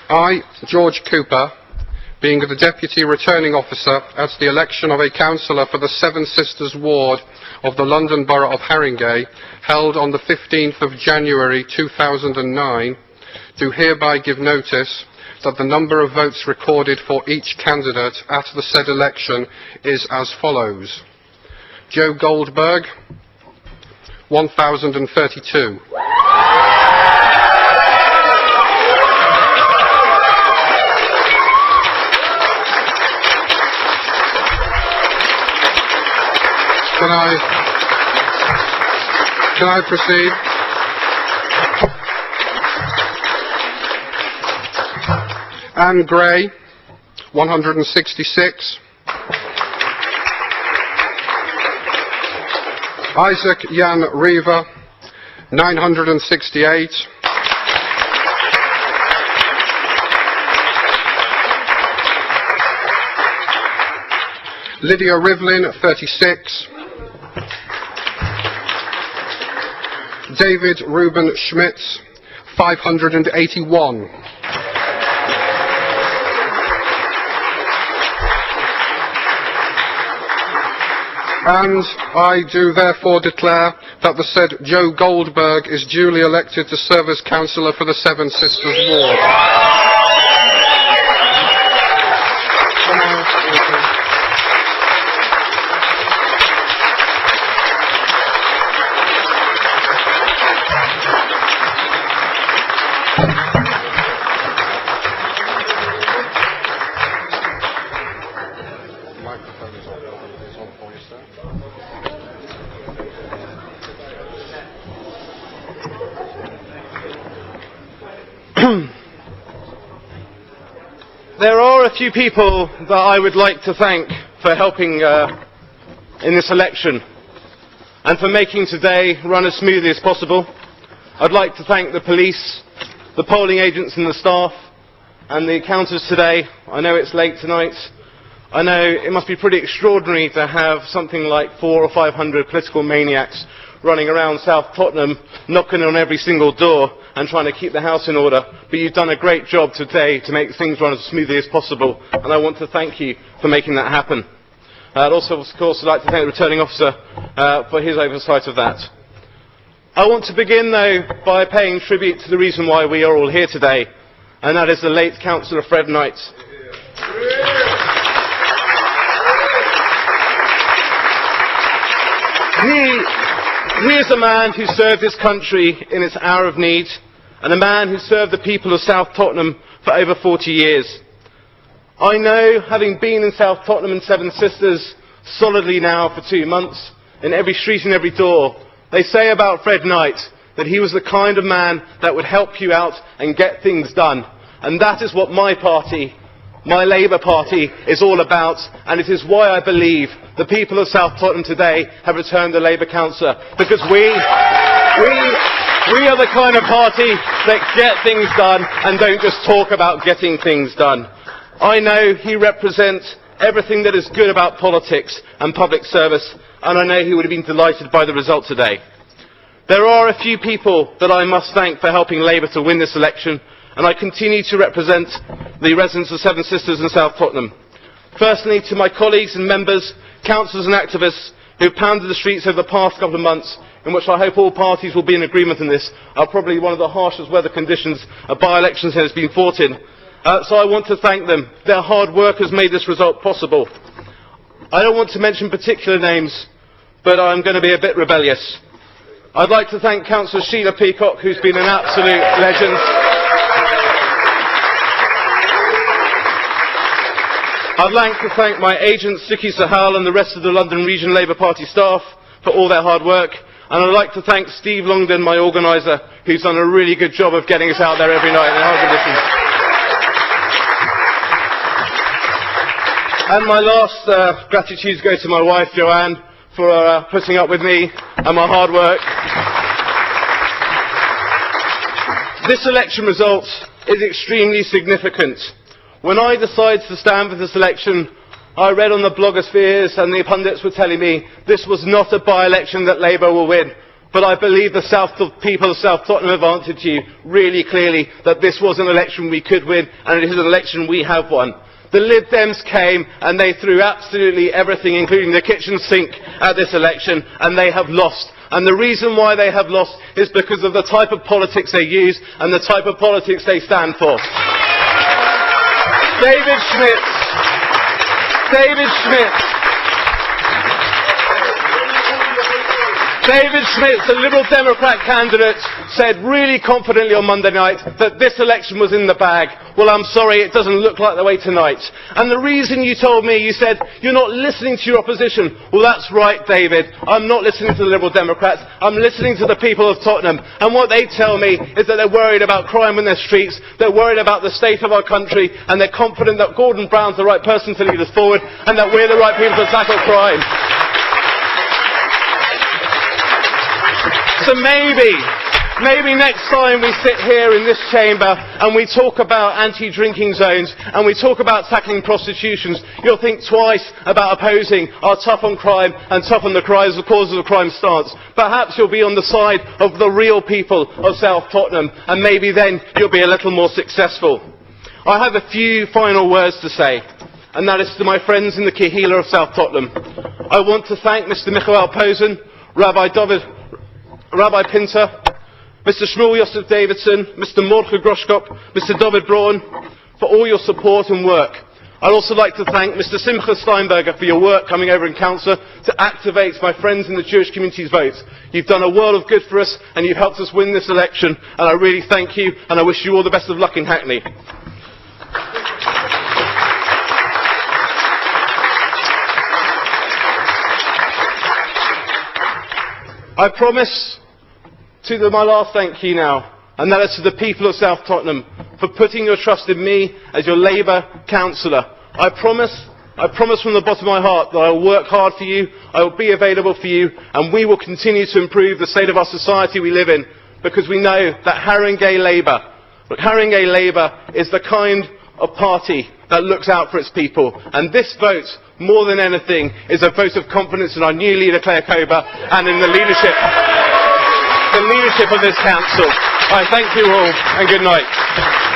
I, George Cooper, being the Deputy Returning Officer at the election of a councillor for the Seven Sisters Ward of the London Borough of Haringey, held on the 15th of January 2009, do hereby give notice that the number of votes recorded for each candidate at the said election is as follows. Joe Goldberg, 1,032. Can I proceed? Anne Gray, 166. Isaac Jan Reaver, 968. Lydia Rivlin, 36. David Reuben Schmitz, 581. And I do therefore declare that the said Joe Goldberg is duly elected to serve as councillor for the Seven Sisters Ward. There are a few people that I would like to thank for helping in this election and for making today run as smoothly as possible. I'd like to thank the police, the polling agents and the staff and the counters today. I know it's late tonight. I know it must be pretty extraordinary to have something like 400 or 500 political maniacs running around South Tottenham, knocking on every single door and trying to keep the house in order. But you've done a great job today to make things run as smoothly as possible, and I want to thank you for making that happen. I'd also, of course, like to thank the returning officer for his oversight of that. I want to begin, though, by paying tribute to the reason why we are all here today, and that is the late Councillor Fred Knight. He is a man who served his country in its hour of need, and a man who served the people of South Tottenham for over 40 years. I know, having been in South Tottenham and Seven Sisters solidly now for 2 months, in every street and every door, they say about Fred Knight that he was the kind of man that would help you out and get things done. And that is what my party, my Labour Party, is all about, and it is why I believe the people of South Tottenham today have returned a Labour councillor, because we are the kind of party that get things done and don't just talk about getting things done. I know he represents everything that is good about politics and public service, and I know he would have been delighted by the result today. There are a few people that I must thank for helping Labour to win this election, and I continue to represent the residents of Seven Sisters and South Tottenham. Firstly, to my colleagues and members, councillors and activists who have pounded the streets over the past couple of months, in which I hope all parties will be in agreement on this, are probably one of the harshest weather conditions a by-election has been fought in. So I want to thank them. Their hard work has made this result possible. I don't want to mention particular names, but I'm going to be a bit rebellious. I'd like to thank Councillor Sheila Peacock, who's been an absolute legend. I'd like to thank my agent, Suki Sahal, and the rest of the London Region Labour Party staff for all their hard work. And I'd like to thank Steve Longden, my organiser, who's done a really good job of getting us out there every night in hard conditions. And my last gratitude goes to my wife, Joanne, for putting up with me and my hard work. This election result is extremely significant. When I decided to stand for this election, I read on the blogospheres and the pundits were telling me this was not a by-election that Labour will win. But I believe the people of South Tottenham have answered you really clearly that this was an election we could win, and it is an election we have won. The Lib Dems came and they threw absolutely everything, including the kitchen sink, at this election, and they have lost. And the reason why they have lost is because of the type of politics they use and the type of politics they stand for. David Schmidt, the Liberal Democrat candidate, said really confidently on Monday night that this election was in the bag. Well, I'm sorry, it doesn't look like the way tonight. And the reason you told me, you said, you're not listening to your opposition. Well, that's right, David. I'm not listening to the Liberal Democrats. I'm listening to the people of Tottenham. And what they tell me is that they're worried about crime in their streets, they're worried about the state of our country, and they're confident that Gordon Brown's the right person to lead us forward, and that we're the right people to tackle crime. So maybe next time we sit here in this chamber and we talk about anti-drinking zones and we talk about tackling prostitutions, you'll think twice about opposing our tough on crime and tough on the causes of crime stance. Perhaps you'll be on the side of the real people of South Tottenham, and maybe then you'll be a little more successful. I have a few final words to say, and that is to my friends in the Kehila of South Tottenham. I want to thank Mr. Michael Posen, Rabbi Pinter, Mr. Shmuel Yosef Davidson, Mr. Mordechai Groshkop, Mr. David Braun, for all your support and work. I'd also like to thank Mr. Simcha Steinberger for your work coming over in Council to activate my friends in the Jewish community's vote. You've done a world of good for us, and you've helped us win this election, and I really thank you, and I wish you all the best of luck in Hackney. I promise my last thank you now, and that is to the people of South Tottenham for putting your trust in me as your Labour councillor. I promise from the bottom of my heart that I will work hard for you, I will be available for you, and we will continue to improve the state of our society we live in, because we know that Haringey Labour is the kind of party that looks out for its people. And this vote, more than anything, is a vote of confidence in our new leader, Claire Cober, and in the leadership of this council. I thank you all, and good night.